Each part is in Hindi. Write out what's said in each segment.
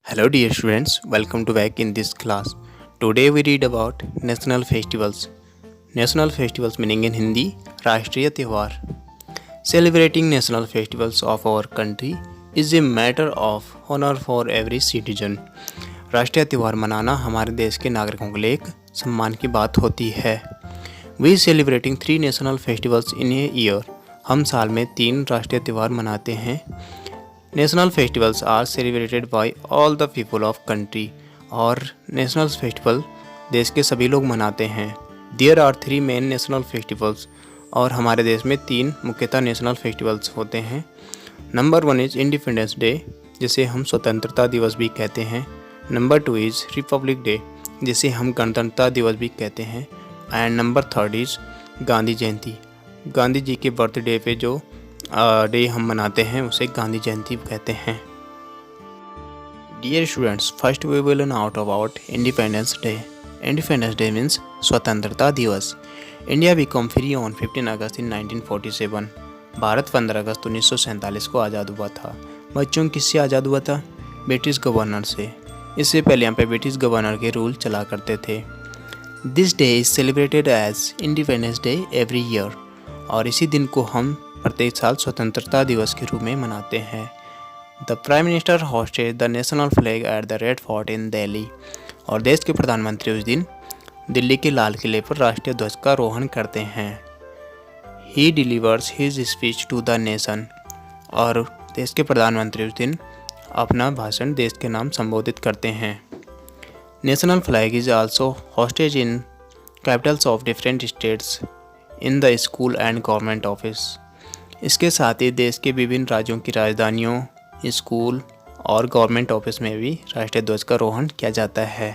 Hello dear students, welcome to back in this class. Today we read about national festivals. National festivals meaning in Hindi राष्ट्रीय त्योहार. Celebrating national festivals of our country is a matter of honor for every citizen. राष्ट्रीय त्यौहार मनाना हमारे देश के नागरिकों के लिए एक सम्मान की बात होती है. We celebrating 3 national festivals in a year. हम साल में 3 राष्ट्रीय त्यौहार मनाते हैं. National festivals are celebrated by all the people of country. और नेशनल फेस्टिवल देश के सभी लोग मनाते हैं. There are 3 main national festivals. और हमारे देश में 3 मुख्यतः नेशनल फेस्टिवल्स होते हैं. नंबर 1 इज़ इंडिपेंडेंस डे, जिसे हम स्वतंत्रता दिवस भी कहते हैं. नंबर 2 इज़ रिपब्लिक डे, जिसे हम गणतंत्रता दिवस भी कहते हैं. And number 3 is Gandhi Jayanti. Gandhi ji के बर्थडे पे जो डे हम मनाते हैं उसे गांधी जयंती कहते हैं. Dear students, first we will not about independence day. Independence day means स्वतंत्रता दिवस. India become free on 15 August in 1947. Bharat 15 अगस्त 1947 को आज़ाद हुआ था. बच्चों किससे आज़ाद हुआ था? ब्रिटिश गवर्नर से. इससे पहले यहाँ पे ब्रिटिश गवर्नर के रूल चला करते थे. This day is celebrated as independence day every year. और इसी दिन को हम प्रत्येक साल स्वतंत्रता दिवस के रूप में मनाते हैं. The prime minister hosted the national flag at the red fort in Delhi. और देश के प्रधानमंत्री उस दिन दिल्ली के लाल किले पर राष्ट्रीय ध्वज का आरोहण करते हैं. He delivers his speech to the nation. और देश के प्रधानमंत्री उस दिन अपना भाषण देश के नाम संबोधित करते हैं. National flag is also hosted in Capitals of different states in the school and government office. इसके साथ ही देश के विभिन्न राज्यों की राजधानियों, स्कूल और गवर्नमेंट ऑफिस में भी राष्ट्रीय ध्वज का आरोहण किया जाता है.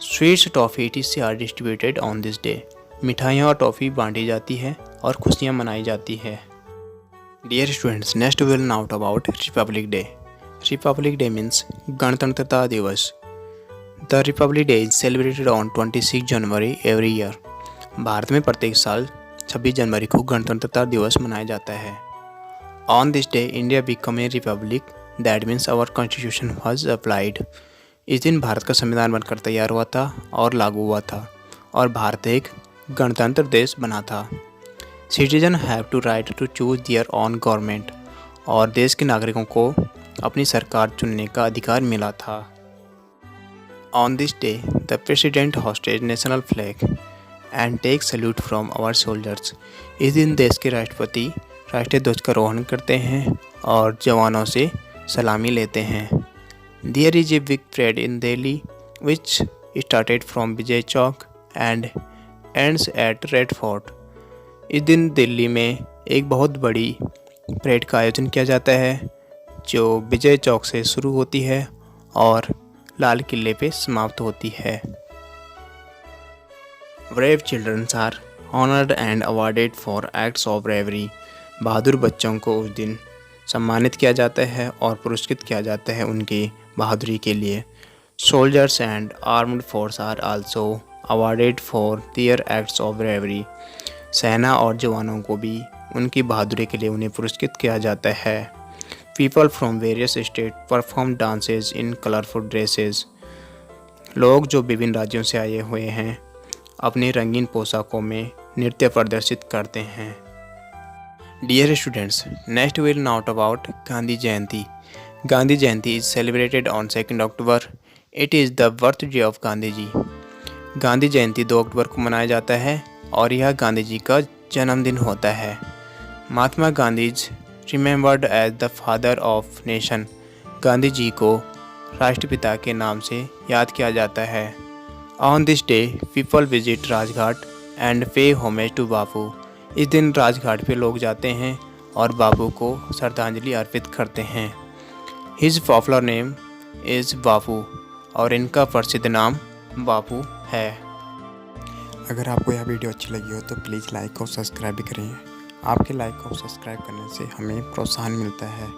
Sweets, toffee etc are distributed on this day. मिठाइयाँ और टॉफ़ी बांटी जाती है और खुशियाँ मनाई जाती है. Dear students, next will know about republic day. Republic day means गणतंत्रता दिवस. The republic day is celebrated on 26 January every year. भारत में प्रत्येक साल 26 जनवरी को गणतंत्रता दिवस मनाया जाता है. On this day India become a republic. That means our constitution was applied. इस दिन भारत का संविधान बनकर तैयार हुआ था और लागू हुआ था और भारत एक गणतंत्र देश बना था. Citizen have to right to choose their own government. और देश के नागरिकों को अपनी सरकार चुनने का अधिकार मिला था. On this day the president hosted national flag and take salute from our soldiers. इस दिन देश के राष्ट्रपति राष्ट्रीय ध्वज का आरोहण करते हैं और जवानों से सलामी लेते हैं. There is a big parade in Delhi which started from Vijay Chowk and ends at Red Fort. इस दिन दिल्ली में एक बहुत बड़ी परेड का आयोजन किया जाता है जो विजय चौक से शुरू होती है और लाल किले पे समाप्त होती है. Brave childrens are honoured and awarded for acts of bravery. बहादुर बच्चों को उस दिन सम्मानित किया जाता है और पुरस्कृत किया जाता है उनकी बहादुरी के लिए. Soldiers and armed force are also awarded for their acts of bravery. सेना और जवानों को भी उनकी बहादुरी के लिए उन्हें पुरस्कृत किया जाता है. People from various state perform dances in colourful dresses. लोग जो विभिन्न राज्यों से आए हुए हैं अपने रंगीन पोशाकों में नृत्य प्रदर्शित करते हैं. Dear students, next will not about Gandhi Jayanti. Gandhi Jayanti is celebrated on 2 October. It is the birthday of Gandhi ji. Gandhi Jayanti 2 अक्टूबर को मनाया जाता है और यह गांधी जी का जन्मदिन होता है. Mahatma Gandhi is remembered as the father of nation. Gandhi ji को राष्ट्रपिता के नाम से याद किया जाता है. On this day people visit Rajghat and pay homage to Bapu. इस दिन राजघाट पे लोग जाते हैं और बापू को श्रद्धांजलि अर्पित करते हैं. हिज पॉपुलर नेम इज़ बापू. और इनका प्रसिद्ध नाम बापू है. अगर आपको यह वीडियो अच्छी लगी हो तो प्लीज़ लाइक और सब्सक्राइब भी करें. आपके लाइक और सब्सक्राइब करने से हमें प्रोत्साहन मिलता है.